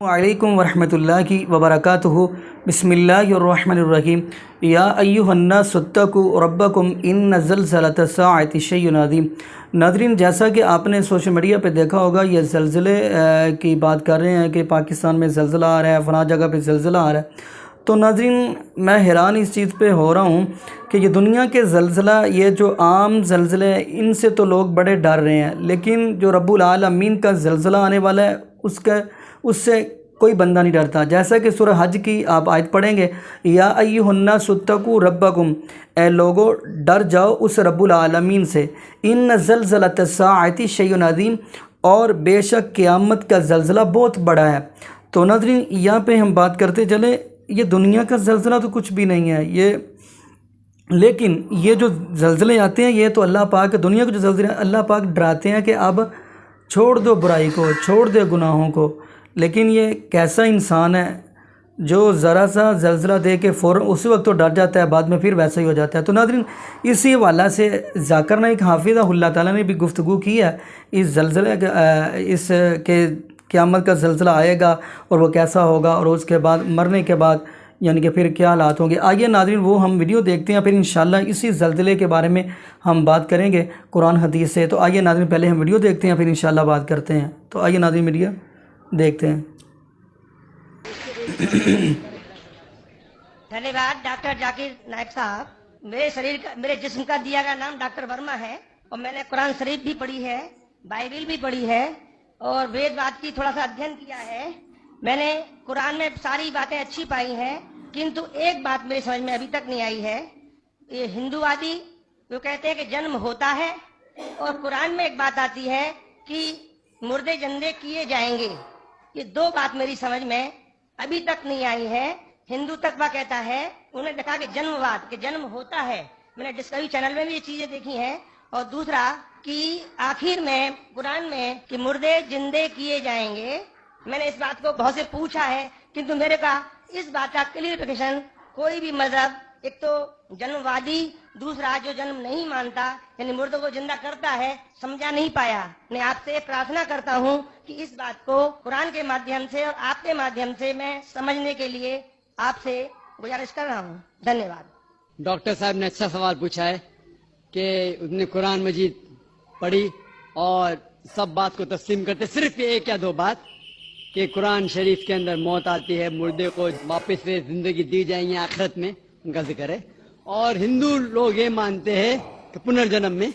علیکم ورحمۃ اللہ وبرکاتہ۔ بسم اللہ الرحمن الرحیم۔ یا ایھا الناس اتقوا ربکم ان زلزلۃ الساعۃ شیء عظیم۔ ناظرین، جیسا کہ آپ نے سوشل میڈیا پہ دیکھا ہوگا، یہ زلزلے کی بات کر رہے ہیں کہ پاکستان میں زلزلہ آ رہا ہے، فلاں جگہ پہ زلزلہ آ رہا ہے۔ تو ناظرین، میں حیران اس چیز پہ ہو رہا ہوں کہ یہ دنیا کے زلزلہ، یہ جو عام زلزلے ہیں، ان سے تو لوگ بڑے ڈر رہے ہیں، لیکن جو رب العالمین کا زلزلہ آنے والا ہے اس سے کوئی بندہ نہیں ڈرتا۔ جیسا کہ سورہ حج کی آپ آیت پڑھیں گے، یا ایھا الناس اتقوا ربکم، اے لوگو ڈر جاؤ اس رب العالمین سے، ان زلزلۃ الساعۃ شیء عظیم، اور بے شک قیامت کا زلزلہ بہت بڑا ہے۔ تو ناظرین، یہاں پہ ہم بات کرتے چلیں، یہ دنیا کا زلزلہ تو کچھ بھی نہیں ہے، لیکن یہ جو زلزلے آتے ہیں، یہ تو اللہ پاک، دنیا کے جو زلزلے ہیں، اللہ پاک ڈراتے ہیں کہ اب چھوڑ دو برائی کو، چھوڑ دو گناہوں کو۔ لیکن یہ کیسا انسان ہے جو ذرا سا زلزلہ دے کے فوراً اسی وقت تو ڈر جاتا ہے، بعد میں پھر ویسا ہی ہو جاتا ہے۔ تو ناظرین، اسی حوالہ سے ذاکر نائک حافظہ اللہ تعالیٰ نے بھی گفتگو کی ہے اس زلزلے اس کے قیامت کا زلزلہ آئے گا اور وہ کیسا ہوگا، اور اس کے بعد مرنے کے بعد یعنی کہ پھر کیا حالات ہوں گے۔ آئیے ناظرین، وہ ہم ویڈیو دیکھتے ہیں، پھر انشاءاللہ اسی زلزلے کے بارے میں ہم بات کریں گے قرآن حدیث سے۔ تو آئیے ناظرین، پہلے ہم ویڈیو دیکھتے ہیں، پھر انشاءاللہ بات کرتے ہیں۔ تو آئیے ناظرین، ویڈیو دیکھتے ہیں۔ دھنیہ واد ڈاکٹر ذاکر نائک صاحب۔ میرے جسم کا دیا گیا نام ڈاکٹر ورما ہے، اور میں نے قرآن شریف بھی پڑھی ہے، بائبل بھی پڑھی ہے، اور وید واد کی تھوڑا سا ادھین کیا ہے۔ میں نے قرآن میں ساری باتیں اچھی پائی ہیں، کنتو ایک بات میری سمجھ میں ابھی تک نہیں آئی ہے۔ یہ ہندو وادی جو کہتے ہیں کہ جنم ہوتا ہے، اور قرآن میں ایک بات آتی ہے کہ مردے زندے کیے جائیں گے۔ یہ دو بات میری سمجھ میں ابھی تک نہیں آئی ہے۔ ہندو تقویٰ کہتا ہے، انہوں نے دیکھا کہ جنم واد، کہ جنم ہوتا ہے، میں نے ڈسکوری چینل میں بھی یہ چیزیں دیکھی ہیں۔ اور دوسرا کہ آخر میں قرآن میں کہ مردے زندے کیے جائیں گے۔ میں نے اس بات کو بہت سے پوچھا ہے، کنتو میرے کا اس بات کا کلیئرفیکیشن کوئی بھی مذہب، ایک تو جنم وادی، دوسرا جو جنم نہیں مانتا یعنی مردوں کو زندہ کرتا ہے، سمجھا نہیں پایا۔ میں آپ سے پرارتھنا کرتا ہوں کہ اس بات کو قرآن کے مادھیم سے اور آپ کے مادھیم سے میں سمجھنے کے لیے آپ سے گزارش کر رہا ہوں۔ دھنیہ واد۔ ڈاکٹر صاحب نے اچھا سوال پوچھا ہے کہ اس نے قرآن مجید پڑھی اور سب بات کو تسلیم کرتے، صرف ایک یا دو بات کہ قرآن شریف کے اندر موت آتی ہے، مردے کو واپس سے زندگی دی جائیں گے آخرت میں، ان کا ذکر ہے۔ اور ہندو لوگ یہ مانتے ہیں کہ پنرجنم میں،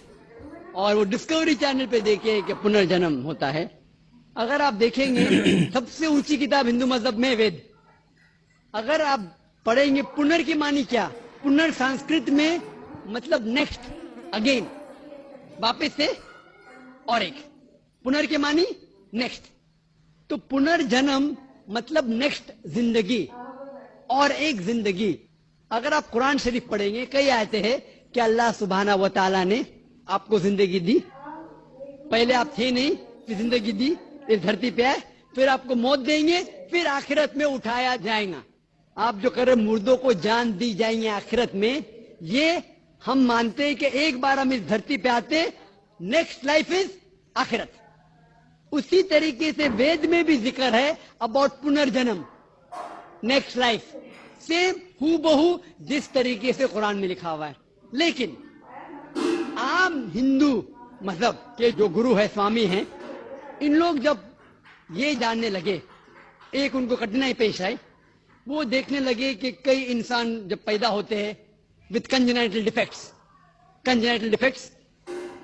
اور وہ ڈسکوری چینل پہ دیکھیں کہ پنرجنم ہوتا ہے۔ اگر آپ دیکھیں گے سب سے اونچی کتاب ہندو مذہب میں وید، اگر آپ پڑھیں گے پنر کی معنی کیا، پنر سنسکرت میں مطلب نیکسٹ، اگین، واپس سے، اور ایک، پنر کے معنی نیکسٹ، تو پنرجنم مطلب نیکسٹ زندگی اور ایک زندگی۔ اگر آپ قرآن شریف پڑھیں گے، کئی آیتیں ہیں کہ اللہ سبحانہ و تعالیٰ نے آپ کو زندگی دی، پہلے آپ تھے نہیں، پھر زندگی دی، اس دھرتی پہ آئے، پھر آپ کو موت دیں گے، پھر آخرت میں اٹھایا جائے گا۔ آپ جو کر رہے مردوں کو جان دی جائیں گے آخرت میں، یہ ہم مانتے ہیں کہ ایک بار ہم اس دھرتی پہ آتے، نیکسٹ لائف از آخرت۔ اسی طریقے سے وید میں بھی ذکر ہے اباؤٹ پنرجنم، نیکسٹ لائف، سیم ہو بہو جس طریقے سے قرآن میں لکھا ہوا ہے۔ لیکن عام ہندو مذہب کے جو گرو ہے، سوامی ہیں، ان لوگ جب یہ جاننے لگے، ایک ان کو کٹھنائی پیش آئی، وہ دیکھنے لگے کہ کئی انسان جب پیدا ہوتے ہیں with congenital defects,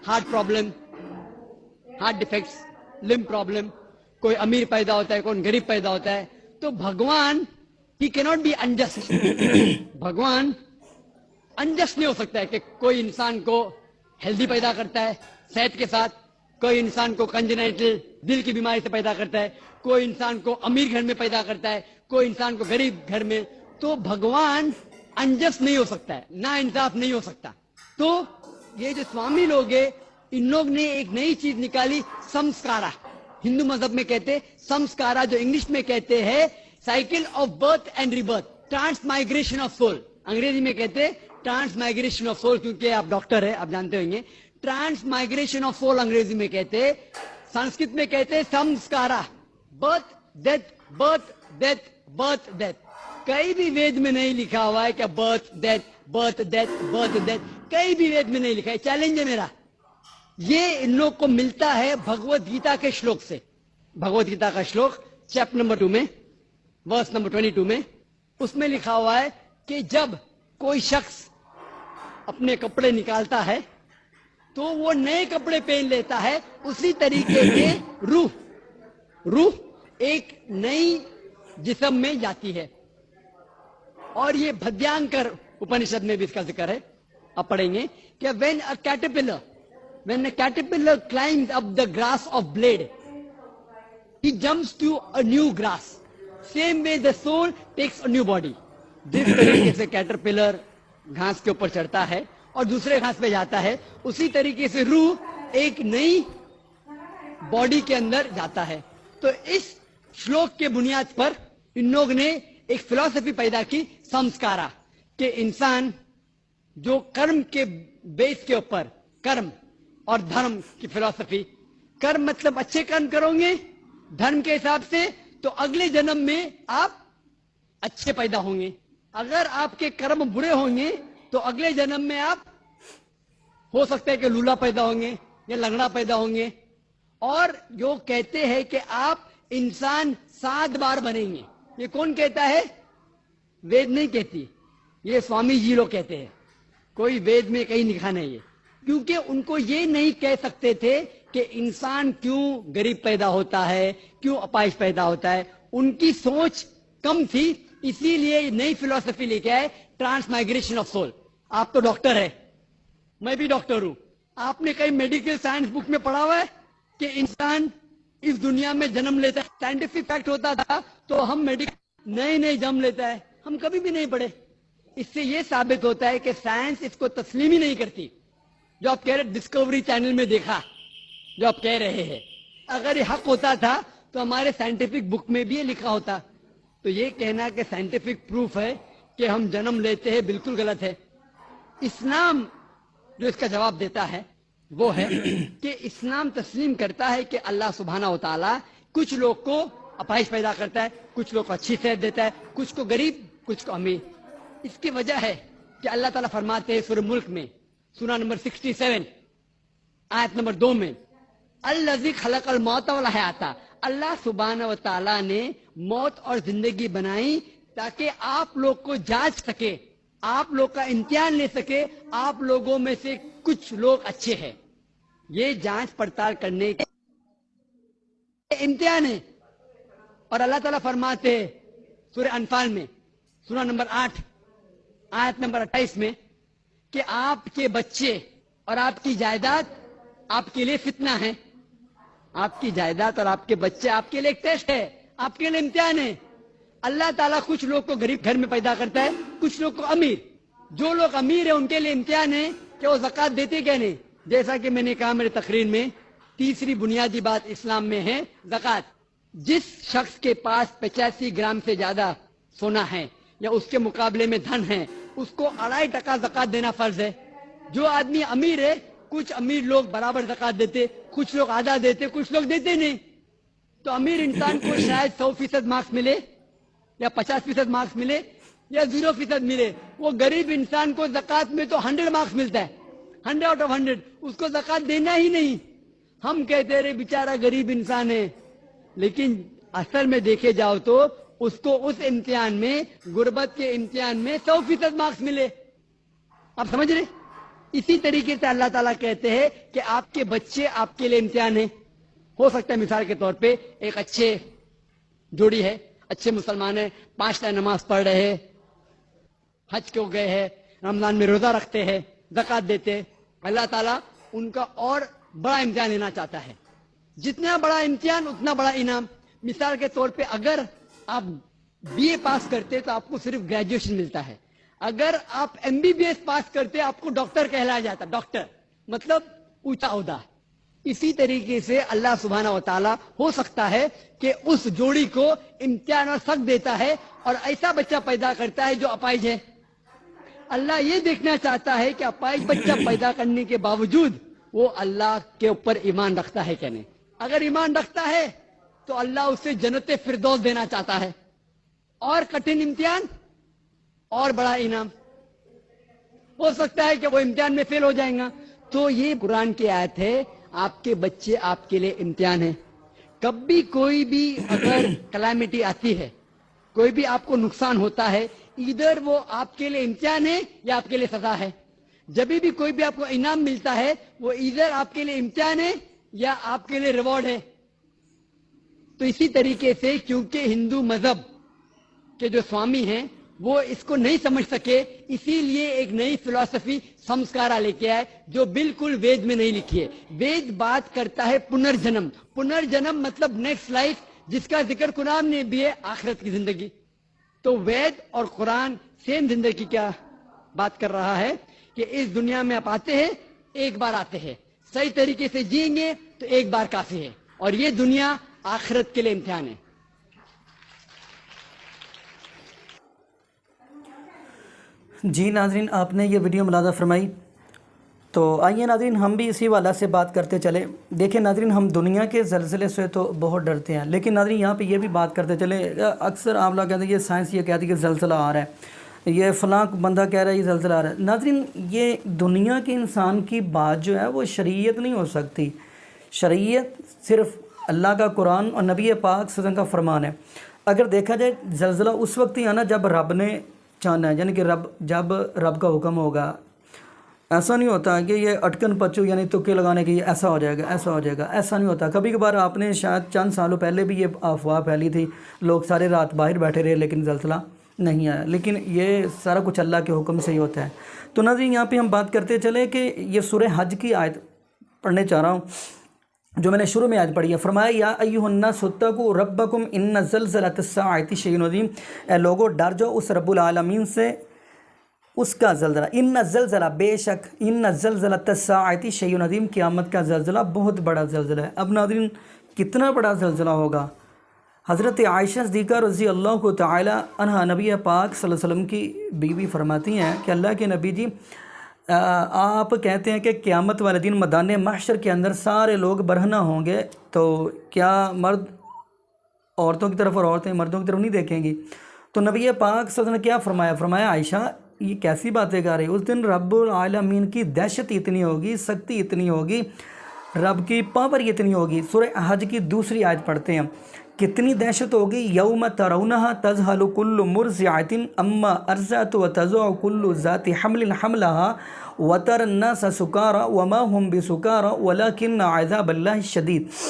heart problem, heart defects, limb problem, کوئی امیر پیدا ہوتا ہے، کوئی غریب پیدا ہوتا ہے، تو بھگوان ہی کیناٹ بی انجسٹ، بھگوان انجسٹ نہیں ہو سکتا ہے کہ کوئی انسان کو ہیلدی پیدا کرتا ہے صحت کے ساتھ، کوئی انسان کو کنجنائٹل دل کی بیماری سے پیدا کرتا ہے، کوئی انسان کو امیر گھر میں پیدا کرتا ہے، کوئی انسان کو غریب گھر میں، تو بھگوان انجسٹ نہیں ہو سکتا ہے، نا انصاف نہیں ہو سکتا۔ تو یہ جو سوامی لوگ ہیں، ان لوگ نے ایک نئی چیز نکالی، سمسکارا، ہندو مذہب میں کہتے سمسکارا، جو انگلش میں کہتے ہیں cycle of birth and rebirth, transmigration of soul, انگریزی میں کہتے ٹرانس مائگریشن آف سول، کیونکہ آپ ڈاکٹر ہیں، آپ جانتے ہوں گے، ٹرانس مائگریشن آف سول انگریزی میں کہتے، سنسکرت میں کہتے سمسکارا، برتھ ڈیتھ برتھ ڈیتھ. کئی بھی وید میں نہیں لکھا ہوا ہے کہ برتھ ڈیتھ. کئی بھی وید میں نہیں لکھا ہے. چیلنج ہے میرا. یہ ان لوگ کو ملتا ہے بھگوت گیتا کے شلوک سے. بھگوت گیتا کا شلوک چیپٹر نمبر 2 میں ورس نمبر 22 میں اس میں لکھا ہوا ہے کہ جب کوئی شخص اپنے کپڑے نکالتا ہے تو وہ نئے کپڑے پہن لیتا ہے. اسی طریقے سے روح ایک نئی جسم میں جاتی ہے. اور یہ بھدیانکر اپنشد میں بھی اس کا ذکر ہے. آپ پڑھیں گے کہ when a caterpillar climbs up the grass of blade, he jumps to a new grass. Same way the soul takes a new body. جس طریقے سے کیٹرپلر گھاس کے اوپر چڑھتا ہے اور دوسرے گھاس پہ جاتا ہے, اسی طریقے سے روح ایک نئی باڈی کے اندر جاتا ہے. تو اس شلوک کے بنیاد پر ان لوگ نے ایک فلسفی پیدا کی سمسکارا, کہ انسان جو کرم کے بیس کے اوپر, کرم اور دھرم کی فلسفی. کرم مطلب اچھے کرم کرو گے دھرم کے حساب سے تو اگلے جنم میں آپ اچھے پیدا ہوں گے. اگر آپ کے کرم برے ہوں گے تو اگلے جنم میں آپ ہو سکتا ہے کہ لولا پیدا ہوں گے یا لنگڑا پیدا ہوں گے. اور جو کہتے ہیں کہ آپ انسان 7 بار بنیں گے, یہ کون کہتا ہے؟ وید نہیں کہتی, یہ سوامی جی لوگ کہتے ہیں. کوئی وید میں کہیں لکھا نہیں ہے, کیونکہ ان کو یہ نہیں کہہ سکتے تھے کہ انسان کیوں غریب پیدا ہوتا ہے, کیوں اپائش پیدا ہوتا ہے. ان کی سوچ کم تھی, اسی لیے نئی فلسفی لے کے آئے, ٹرانس مائگریشن آف سول. آپ تو ڈاکٹر ہے, میں بھی ڈاکٹر ہوں. آپ نے کہیں میڈیکل سائنس بک میں پڑھا ہوا ہے کہ انسان اس دنیا میں جنم لیتا ہے؟ سائنٹیفک فیکٹ ہوتا تھا تو ہم میڈیکل نئے جنم لیتا ہے, ہم کبھی بھی نہیں پڑھے. اس سے یہ ثابت ہوتا ہے کہ سائنس اس کو تسلیم ہی نہیں کرتی. جو آپ کہہ رہے ڈسکوری چینل میں دیکھا, جو آپ کہہ رہے ہیں, اگر یہ حق ہوتا تھا تو ہمارے سائنٹیفک بک میں بھی یہ لکھا ہوتا. تو یہ کہنا کہ سائنٹیفک پروف ہے کہ ہم جنم لیتے ہیں بالکل غلط ہے. اسلام جو اس کا جواب دیتا ہے وہ ہے کہ اسلام تسلیم کرتا ہے کہ اللہ سبحانہ و تعالی کچھ لوگ کو اپائش پیدا کرتا ہے, کچھ لوگ کو اچھی صحت دیتا ہے, کچھ کو غریب, کچھ کو امیر. اس کی وجہ ہے کہ اللہ تعالیٰ فرماتے ہیں سورہ ملک میں سورہ نمبر 67 آیت نمبر 2 میں, الذی خلق الموت والحیات, اللہ سبحانہ و تعالیٰ نے موت اور زندگی بنائی تاکہ آپ لوگ کو جانچ سکے, آپ لوگ کا امتحان لے سکے, آپ لوگوں میں سے کچھ لوگ اچھے ہیں. یہ جانچ پڑتال کرنے کے امتحان ہے. اور اللہ تعالیٰ فرماتے ہیں سورہ انفال میں سورہ نمبر 8 آیت نمبر 28 میں کہ آپ کے بچے اور آپ کی جائیداد آپ کے لیے فتنہ ہے. آپ کی جائیداد اور آپ کے بچے آپ کے لیے ایک ٹیسٹ ہے, آپ کے لیے امتحان ہے. اللہ تعالیٰ کچھ لوگ کو غریب گھر میں پیدا کرتا ہے, کچھ لوگ کو امیر. جو لوگ امیر ہیں ان کے لیے امتحان ہے کہ وہ زکوٰۃ دیتے کیا نہیں. جیسا کہ میں نے کہا میرے تقریر میں, تیسری بنیادی بات اسلام میں ہے زکوٰۃ. جس شخص کے پاس 85 گرام سے زیادہ سونا ہے یا اس کے مقابلے میں دھن ہے, اس کو 2.5% زکوٰۃ دینا فرض ہے. جو آدمی امیر ہے, کچھ امیر لوگ برابر زکوٰۃ دیتے, کچھ لوگ آدھا دیتے, کچھ لوگ دیتے نہیں. تو امیر انسان کو شاید 100% مارکس ملے یا 50% مارکس ملے یا 0% ملے. وہ غریب انسان کو زکوٰۃ میں تو 100 مارکس ملتا ہے, 100 آؤٹ آف 100. اس کو زکوٰۃ دینا ہی نہیں. ہم کہتے رہے بیچارہ غریب انسان ہے, لیکن اصل میں دیکھے جاؤ تو اس کو اس امتحان میں, غربت کے امتحان میں 100% مارکس ملے. آپ سمجھ رہے؟ اسی طریقے سے اللہ تعالیٰ کہتے ہیں کہ آپ کے بچے آپ کے لیے امتحان ہے. ہو سکتا ہے مثال کے طور پہ ایک اچھے جوڑی ہے, اچھے مسلمان ہیں, 5 ٹائم نماز پڑھ رہے ہیں, حج کو گئے ہیں, رمضان میں روزہ رکھتے ہیں, زکوٰۃ دیتے ہیں. اللہ تعالیٰ ان کا اور بڑا امتحان لینا چاہتا ہے. جتنا بڑا امتحان اتنا بڑا انعام. مثال کے طور پہ اگر آپ BA پاس کرتے تو آپ کو صرف گریجویشن ملتا ہے. اگر آپ MBBS پاس کرتے آپ کو ڈاکٹر کہلایا جاتا. ڈاکٹر مطلب اونچا عہدہ. اسی طریقے سے اللہ سبحانہ و تعالیٰ ہو سکتا ہے کہ اس جوڑی کو امتحان اور سخت دیتا ہے اور ایسا بچہ پیدا کرتا ہے جو اپائج ہے. اللہ یہ دیکھنا چاہتا ہے کہ اپائج بچہ پیدا کرنے کے باوجود وہ اللہ کے اوپر ایمان رکھتا ہے کہ نہیں. اگر ایمان رکھتا ہے تو اللہ اسے جنت فردوس دینا چاہتا ہے. اور کٹھن امتحان اور بڑا انعام. ہو سکتا ہے کہ وہ امتحان میں فیل ہو جائیں گا. تو یہ قرآن کی آیت ہے, آپ کے بچے آپ کے لیے امتحان ہے. کبھی کوئی بھی اگر کلیمٹی آتی ہے, کوئی بھی آپ کو نقصان ہوتا ہے, ادھر وہ آپ کے لیے امتحان ہے یا آپ کے لیے سزا ہے. جب بھی کوئی بھی آپ کو انعام ملتا ہے وہ ادھر آپ کے لیے امتحان ہے یا آپ کے لیے ریوارڈ ہے. تو اسی طریقے سے کیونکہ ہندو مذہب کے جو سوامی ہیں وہ اس کو نہیں سمجھ سکے, اسی لیے ایک نئی فلسفی سمسکارا لے کے آئے جو بالکل وید میں نہیں لکھی ہے. وید بات کرتا ہے پنرجنم. پنرجنم مطلب نیکسٹ لائف, جس کا ذکر قرآن نے بھی ہے, آخرت کی زندگی. تو وید اور قرآن سیم زندگی کیا بات کر رہا ہے کہ اس دنیا میں آپ آتے ہیں, ایک بار آتے ہیں, صحیح طریقے سے جئیں گے تو ایک بار کافی ہے, اور یہ دنیا آخرت کے لیے امتحان ہے. جی ناظرین, آپ نے یہ ویڈیو ملاحظہ فرمائی. تو آئیے ناظرین ہم بھی اسی والا سے بات کرتے چلے. دیکھیں ناظرین, ہم دنیا کے زلزلے سے تو بہت ڈرتے ہیں, لیکن ناظرین یہاں پہ یہ بھی بات کرتے چلے. اکثر آپ لوگ کہتے ہیں یہ سائنس یہ کہتی ہے کہ زلزلہ آ رہا ہے, یہ فلاں بندہ کہہ رہا ہے یہ زلزلہ آ رہا ہے. ناظرین یہ دنیا کے انسان کی بات جو ہے وہ شریعت نہیں ہو سکتی. شریعت صرف اللہ کا قرآن اور نبی پاک صلی اللہ علیہ وسلم کا فرمان ہے. اگر دیکھا جائے زلزلہ اس وقت ہی آنا جب رب نے چاہنا ہے, یعنی کہ جب رب کا حکم ہوگا. ایسا نہیں ہوتا کہ یہ اٹکن پچو یعنی تکے لگانے کے یہ ایسا ہو جائے گا ایسا ہو جائے گا, ایسا نہیں ہوتا. کبھی کبھار آپ نے شاید چند سالوں پہلے بھی یہ افواہ پھیلی تھی, لوگ سارے رات باہر بیٹھے رہے لیکن زلزلہ نہیں آیا. لیکن یہ سارا کچھ اللہ کے حکم سے ہی ہوتا ہے. تو ناظرین یہاں پہ ہم بات کرتے چلے کہ یہ سورہ حج کی آیت پڑھنے چاہ رہا ہوں جو میں نے شروع میں آج پڑھی ہے. فرمایا یا ایھا الناس اتقوا ربکم ان زلزلۃ الساعۃ شیء عظیم, اے لوگو ڈر جاؤ اس رب العالمین سے, اس کا زلزلہ. ان زلزلہ بے شک, ان زلزلۃ الساعۃ شیء عظیم, قیامت کا زلزلہ بہت بڑا زلزلہ ہے. اب ناظرین کتنا بڑا زلزلہ ہوگا. حضرت عائشہ صدیقہ رضی اللہ تعالی عنہا نبی پاک صلی اللہ علیہ وسلم کی بیوی فرماتی ہیں کہ اللہ کے نبی جی آپ کہتے ہیں کہ قیامت والے دن میدان محشر کے اندر سارے لوگ برہنہ ہوں گے, تو کیا مرد عورتوں کی طرف اور عورتیں مردوں کی طرف نہیں دیکھیں گی؟ تو نبی پاک صلی اللہ علیہ وسلم نے کیا فرمایا؟ فرمایا عائشہ یہ کیسی باتیں کر رہی, اس دن رب العالمین کی دہشت اتنی ہوگی, سختی اتنی ہوگی, رب کی پاور اتنی ہوگی. سورہ حج کی دوسری آیت پڑھتے ہیں, کتنی دہشت ہوگی. یوم ترونہا تذہل کل مرضعۃ اما ارضعت وتضع کل ذات حمل حملہا وتری الناس سکارى وما هم بسکارى ولکن عذاب اللہ شدید.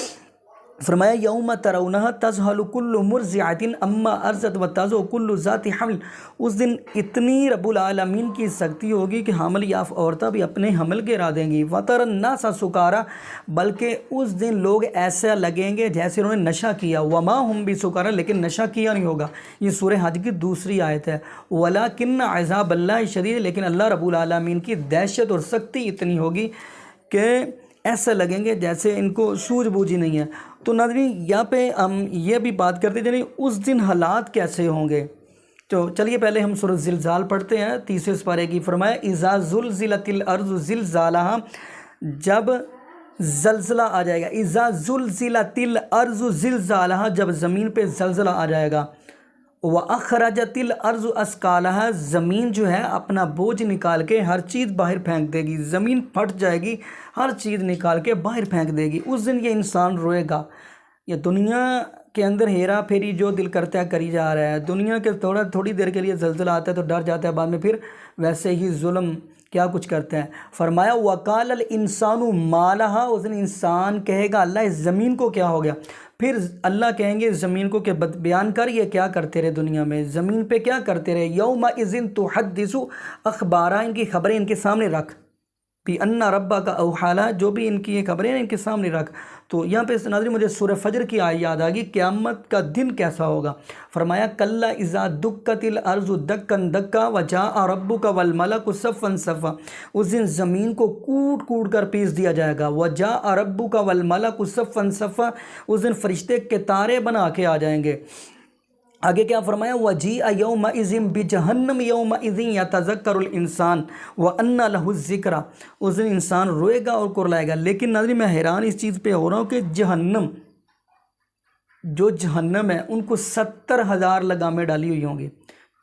فرمایا یوم ترونہا تذہل کل مرضعۃ اما ارضعت وتضع کل ذات حمل, اس دن اتنی رب العالمین کی سختی ہوگی کہ حامل یافتہ عورتیں بھی اپنے حمل گرا دیں گی. وتری الناس سکارى, بلکہ اس دن لوگ ایسا لگیں گے جیسے انہوں نے نشہ کیا. وما هم بسکارى, لیکن نشہ کیا نہیں ہوگا. یہ سورہ حج کی دوسری آیت ہے. ولکن عذاب اللہ شدید, لیکن اللہ رب العالمین کی دہشت اور سختی اتنی ہوگی کہ ایسا لگیں گے جیسے ان کو سوجھ بوجھ ہی نہیں ہے. تو ناظرین یہاں پہ ہم یہ بھی بات کرتے ہیں اس دن حالات کیسے ہوں گے. تو چلیے پہلے ہم سورہ زلزال پڑھتے ہیں, تیسرے سپارے کی. فرمایا اذا زلزلت الارض زلزالہا, جب زلزلہ آ جائے گا. اذا زلزلت الارض زلزالہا, جب زمین پہ زلزلہ آ جائے گا. وَأَخْرَجَتِ الْأَرْضُ أَثْقَالَهَا, زمین جو ہے اپنا بوجھ نکال کے ہر چیز باہر پھینک دے گی. زمین پھٹ جائے گی, ہر چیز نکال کے باہر پھینک دے گی. اس دن یہ انسان روئے گا. یہ دنیا کے اندر ہیرا پھیری جو دل کرتا ہے کری جا رہا ہے. دنیا کے تھوڑی دیر کے لیے زلزلہ آتا ہے تو ڈر جاتا ہے, بعد میں پھر ویسے ہی ظلم کیا کچھ کرتے ہیں. فرمایا وَقَالَ الْإِنسَانُ مَا لَهَا, اس دن انسان کہے گا اللہ اس زمین کو کیا ہو گیا. پھر اللہ کہیں گے زمین کو کہ بیان کر یہ کیا کرتے رہے دنیا میں, زمین پہ کیا کرتے رہے. یومئذ تحدث اخبارا, ان کی خبریں ان کے سامنے رکھ. بِأَنَّ رَبَّكَ أَوْحَىٰ لَهَا, جو بھی ان کی یہ خبریں ہیں ان کے سامنے رکھ. تو یہاں پہ ناظرین مجھے سورہ فجر کی آیت یاد آ گئی, قیامت کا دن کیسا ہوگا. فرمایا کَلَّا اِذَا دُکَّتِ الْأَرْضُ دَکًّا دَکًّا وَجَاءَ رَبُّكَ وَالْمَلَكُ صَفًّا صَفًّا, اس دن زمین کو کوٹ کوٹ کر پیس دیا جائے گا. وَجَاءَ رَبُّكَ وَالْمَلَكُ صَفًّا صَفًّا, اس دن فرشتے قطاریں بنا کے آ جائیں گے. آگے کیا فرمایا وَجِیءَ یَوْمَئِذٍ بِجَہَنَّمَ یَوْمَئِذٍ یَتَذَکَّرُ الْإِنسَانُ وَأَنَّىٰ لَهُ الذِّکْرَىٰ, اس دن انسان روئے گا اور کرلائے گا. لیکن ناظرین میں حیران اس چیز پہ ہو رہا ہوں کہ جہنم جو جہنم ہے ان کو 70,000 لگامیں ڈالی ہوئی ہوں گی۔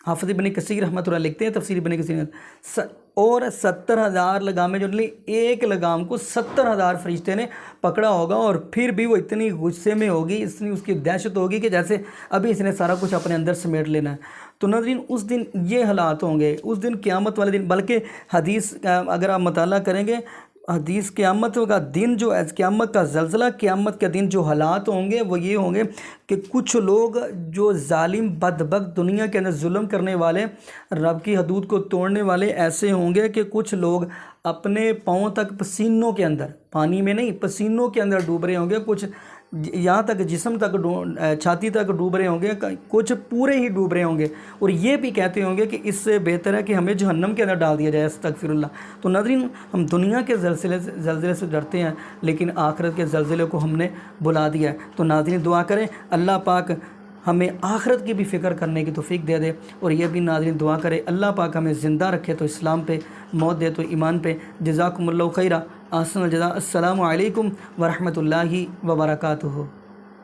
حافظ ابن کثیر رحمۃ اللہ لکھتے ہیں تفسیر ابن کثیر میں، اور 70,000 لگامیں جو ڈلی، ایک لگام کو 70,000 فرشتے نے پکڑا ہوگا، اور پھر بھی وہ اتنی غصے میں ہوگی، اتنی اس کی دہشت ہوگی کہ جیسے ابھی اس نے سارا کچھ اپنے اندر سمیٹ لینا ہے۔ تو ناظرین اس دن یہ حالات ہوں گے، اس دن قیامت والے دن، بلکہ حدیث اگر آپ مطالعہ کریں گے، حدیث قیامت کا دن جو قیامت کا زلزلہ، قیامت کے دن جو حالات ہوں گے وہ یہ ہوں گے کہ کچھ لوگ جو ظالم بدبخت دنیا کے اندر ظلم کرنے والے، رب کی حدود کو توڑنے والے ایسے ہوں گے کہ کچھ لوگ اپنے پاؤں تک پسینوں کے اندر، پانی میں نہیں پسینوں کے اندر ڈوب رہے ہوں گے، کچھ یہاں تک جسم تک چھاتی تک ڈوب رہے ہوں گے، کچھ پورے ہی ڈوب رہے ہوں گے، اور یہ بھی کہتے ہوں گے کہ اس سے بہتر ہے کہ ہمیں جہنم کے اندر ڈال دیا جائے، استغفر اللہ۔ تو ناظرین ہم دنیا کے زلزلے سے ڈرتے ہیں، لیکن آخرت کے زلزلے کو ہم نے بلا دیا ہے۔ تو ناظرین دعا کریں اللہ پاک ہمیں آخرت کی بھی فکر کرنے کی توفیق دے دے، اور یہ بھی ناظرین دعا کرے اللہ پاک ہمیں زندہ رکھے تو اسلام پہ، موت دے تو ایمان پہ۔ جزاکم اللہ خیرہ، احسن الجزاء۔ السلام علیکم ورحمۃ اللہ وبرکاتہ۔